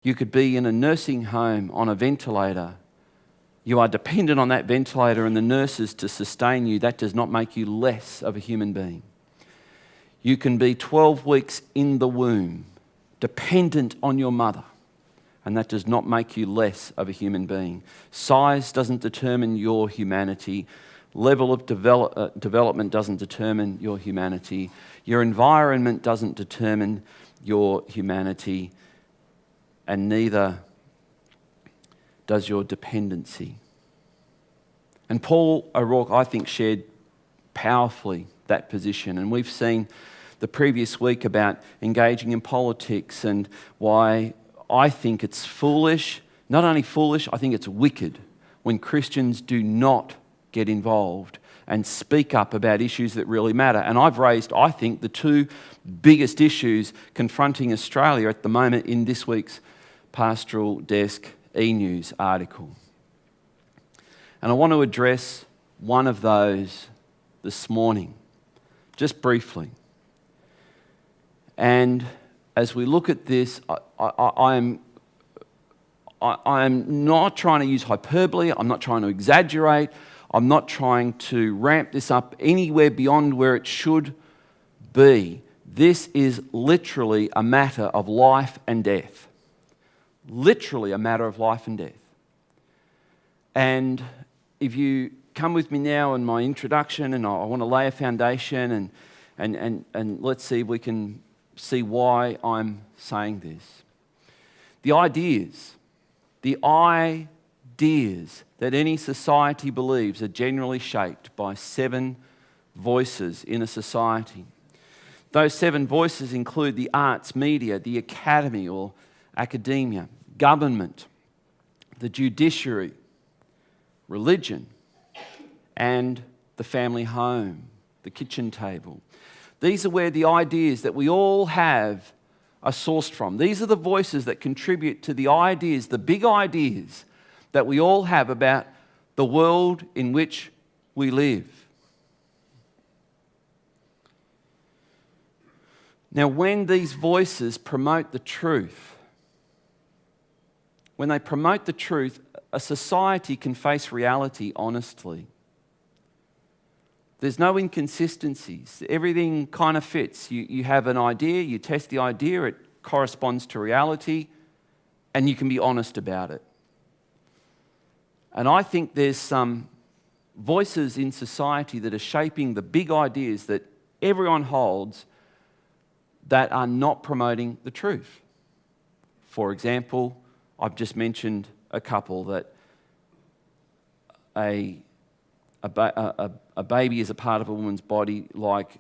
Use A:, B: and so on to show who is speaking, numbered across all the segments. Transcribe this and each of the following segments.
A: You could be in a nursing home on a ventilator. You are dependent on that ventilator and the nurses to sustain you. That does not make you less of a human being. You can be 12 weeks in the womb, dependent on your mother, and that does not make you less of a human being. Size doesn't determine your humanity. Level of development doesn't determine your humanity. Your environment doesn't determine your humanity, and neither does your dependency. And Paul O'Rourke, I think, shared powerfully that position. And we've seen the previous week about engaging in politics and why I think it's foolish, not only foolish, I think it's wicked when Christians do not get involved and speak up about issues that really matter. And I've raised, I think, the two biggest issues confronting Australia at the moment in this week's Pastoral Desk e-News article. And I want to address one of those this morning, just briefly. And as we look at this, I am not trying to use hyperbole, I'm not trying to exaggerate, I'm not trying to ramp this up anywhere beyond where it should be. This is literally a matter of life and death. Literally a matter of life and death. And if you come with me now in my introduction, and I want to lay a foundation, and let's see if we can see why I'm saying this. The ideas that any society believes are generally shaped by 7 voices in a society. Those 7 voices include the arts, media, the academy or academia, government, the judiciary, religion, and the family home, the kitchen table. These are where the ideas that we all have are sourced from. These are the voices that contribute to the ideas, the big ideas that we all have about the world in which we live. Now, when these voices promote the truth, when they promote the truth, a society can face reality honestly. There's no inconsistencies. Everything kind of fits. You have an idea, you test the idea, it corresponds to reality, and you can be honest about it. And I think there's some voices in society that are shaping the big ideas that everyone holds that are not promoting the truth. For example, I've just mentioned a couple that a baby is a part of a woman's body like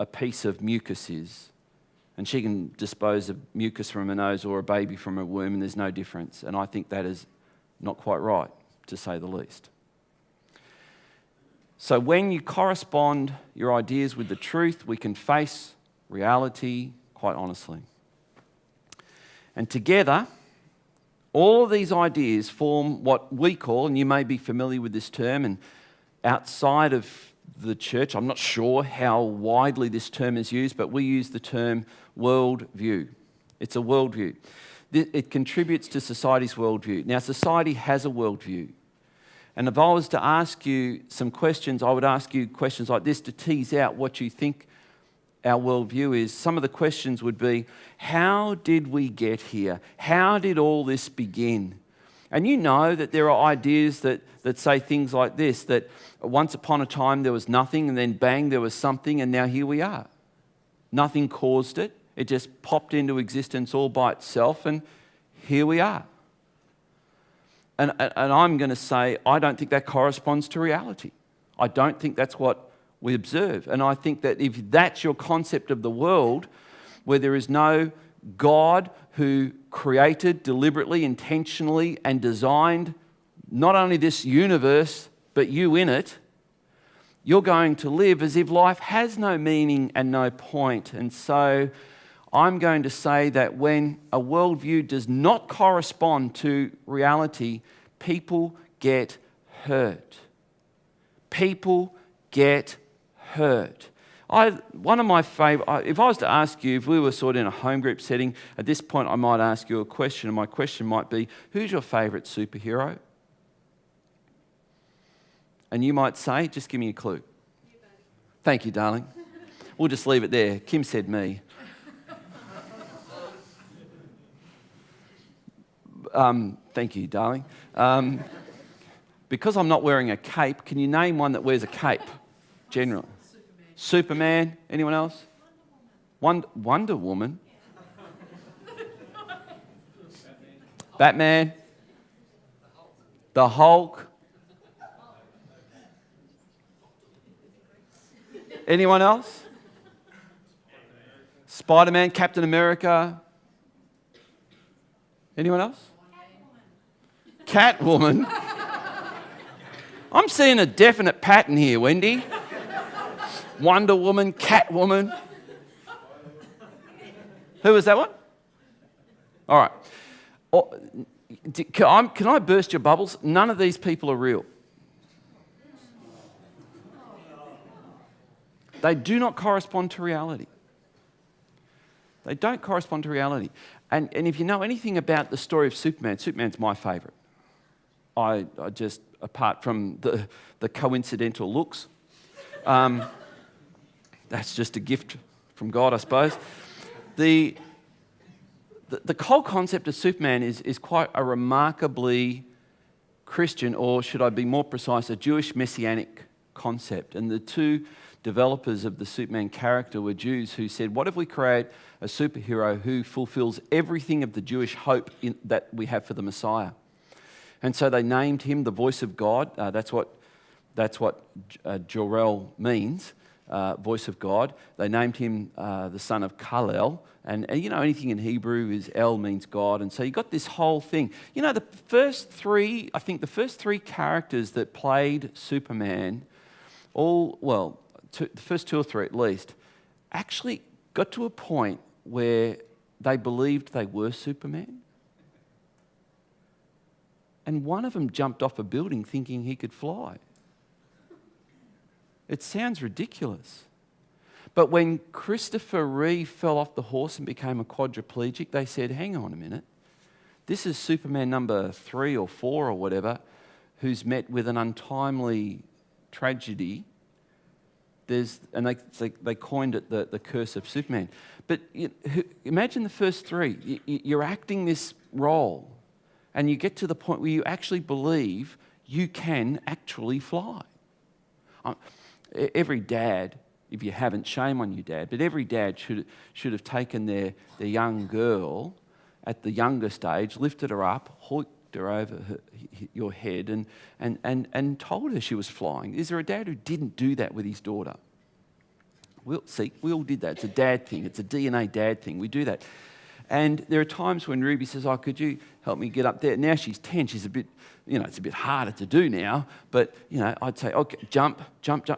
A: a piece of mucus is. And she can dispose of mucus from her nose or a baby from her womb, and there's no difference. And I think that is not quite right, to say the least. So when you correspond your ideas with the truth, we can face reality quite honestly. And together, all of these ideas form what we call, and you may be familiar with this term, and outside of the church, I'm not sure how widely this term is used, but we use the term worldview. It's a worldview. It contributes to society's worldview. Now, society has a worldview. And if I was to ask you some questions, I would ask you questions like this to tease out what you think our worldview is. Some of the questions would be, how did we get here? How did all this begin? And you know that there are ideas that say things like this, that once upon a time there was nothing, and then bang, there was something, and now here we are. Nothing caused it. It just popped into existence all by itself, and here we are. And I'm going to say, I don't think that corresponds to reality. I don't think that's what we observe. And I think that if that's your concept of the world, where there is no God who created deliberately, intentionally, and designed not only this universe, but you in it, you're going to live as if life has no meaning and no point. And so I'm going to say that when a worldview does not correspond to reality, people get hurt. People get hurt. One of my favourite, if I was to ask you, if we were sort of in a home group setting, at this point I might ask you a question, and my question might be, who's your favourite superhero? And you might say, just give me a clue. Thank you, darling. We'll just leave it there. Kim said me. Thank you, darling. Because I'm not wearing a cape, can you name one that wears a cape, generally? Superman. Anyone else? Wonder Woman. Batman. The Hulk. Anyone else? Spider-Man, Captain America. Anyone else? Catwoman. I'm seeing a definite pattern here, Wendy. Wonder Woman, Catwoman. Who was that one? All right. Can I burst your bubbles? None of these people are real. They do not correspond to reality. They don't correspond to reality. And if you know anything about the story of Superman, Superman's my favourite. I just, apart from the coincidental looks, that's just a gift from God, I suppose. The whole concept of Superman is quite a remarkably Christian, or should I be more precise, a Jewish messianic concept. And the two developers of the Superman character were Jews who said, what if we create a superhero who fulfills everything of the Jewish hope that we have for the Messiah? And so they named him the voice of God. That's what Jor-El means, voice of God. They named him the son of Kal-El. And you know, anything in Hebrew is El means God. And so you got this whole thing. You know, the first three characters that played Superman, the first two or three at least, actually got to a point where they believed they were Superman. And one of them jumped off a building thinking he could fly. It sounds ridiculous. But when Christopher Reeve fell off the horse and became a quadriplegic, they said, hang on a minute, this is Superman number 3 or 4 or whatever, who's met with an untimely tragedy. They coined it the curse of Superman. But imagine the first three. You're acting this role, and you get to the point where you actually believe you can actually fly. Every dad, if you haven't, shame on you, Dad, but every dad should have taken their young girl at the youngest age, lifted her up, hooked her over your head, and told her she was flying. Is there a dad who didn't do that with his daughter? We all did that. It's a dad thing. It's a DNA dad thing. We do that. And there are times when Ruby says, oh, could you help me get up there? Now she's 10. She's a bit, it's a bit harder to do now. But, I'd say, okay, jump.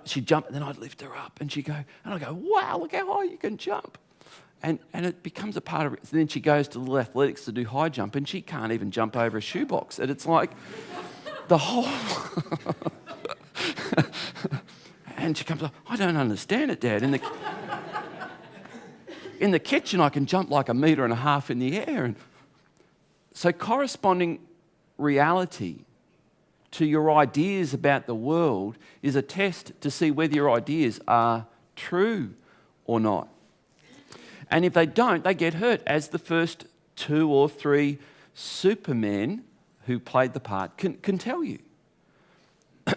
A: She'd jump, and then I'd lift her up. And I'd go, wow, look how high you can jump. And it becomes a part of it. So then she goes to little athletics to do high jump, and she can't even jump over a shoebox. And it's like the whole... And she comes up, I don't understand it, Dad. In the kitchen, I can jump like 1.5 meters in the air. And so corresponding reality to your ideas about the world is a test to see whether your ideas are true or not. And if they don't, they get hurt, as the first 2 or 3 Supermen who played the part can tell you.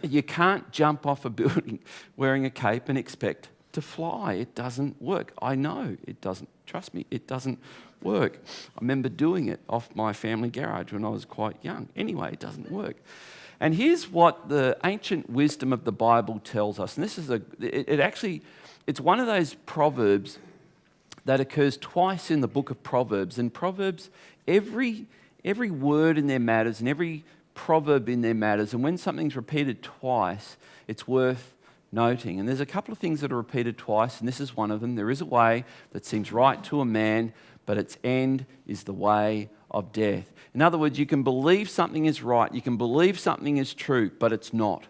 A: You can't jump off a building wearing a cape and expect to fly. It doesn't work. I know it doesn't. Trust me, it doesn't work. I remember doing it off my family garage when I was quite young. Anyway, it doesn't work. And here's what the ancient wisdom of the Bible tells us. And this is it's one of those proverbs that occurs twice in the book of Proverbs. And Proverbs, every word in there matters, and every proverb in there matters. And when something's repeated twice, it's worth noting. And there's a couple of things that are repeated twice, and this is one of them. There is a way that seems right to a man, but its end is the way of death. In other words, you can believe something is right, you can believe something is true, but it's not.